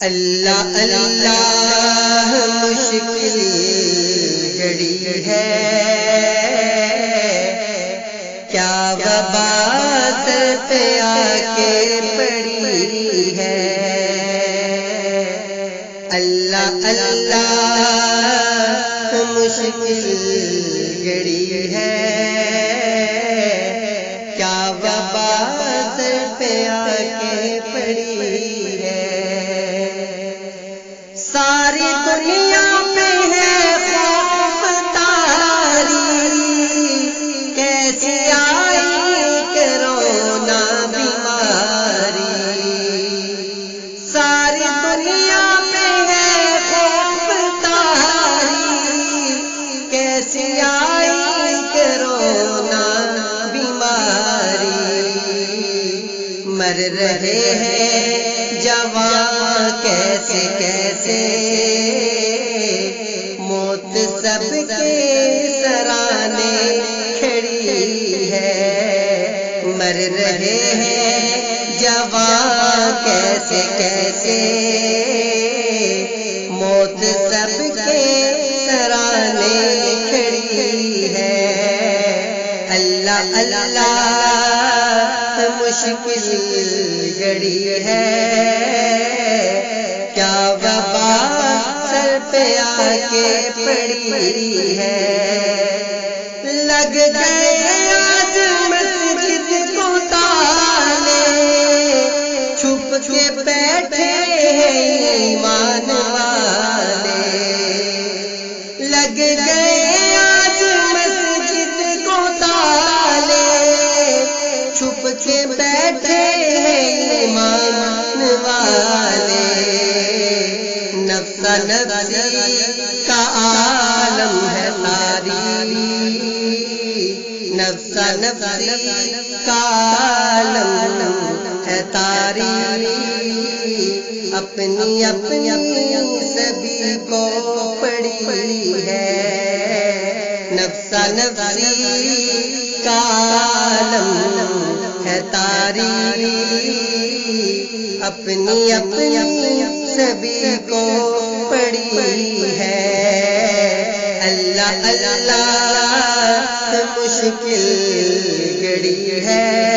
اللہ اللہ مشکل گھڑی ہے، کیا وبا سر پہ آ کے پڑی ہے۔ اللہ اللہ مشکل گھڑی ہے، کیا وبا سر پہ آ کے پڑی ہے۔ ساری دنیا پہ ہے خوف تاری، کیسی آئی کرونا بیماری۔ ساری دنیا پہ ہے خوف تاری، کیسی آئی کرونا بیماری۔ مر رہے ہیں جوان کیسے کیسے، موت سب کے سرانے کھڑی ہے۔ مر رہے ہیں جوان کیسے کیسے، موت سب کے سرانے کھڑی ہے۔ اللہ اللہ مشکل گھڑی ہے، کیا وبا سر پہ آ کے پڑی ہے۔ لگ گئے آج مسجد کو تالے، چھپ کے بیٹھے ہیں ایمان والے۔ لگ گئے آج مسجد کو تالے، چھپ کے بیٹھے ہیں ایمان والے۔ نفس نفسی کا عالم ہے تاری، نفس نفسی کا عالم ہے تاری۔ اپنی اپنی سبھی کو پڑی ہے، نفس نفسی کا عالم ہے تاری۔ اپنی اپنی سبھی کو پڑی ہے۔ اللہ اللہ مشکل گھڑی ہے،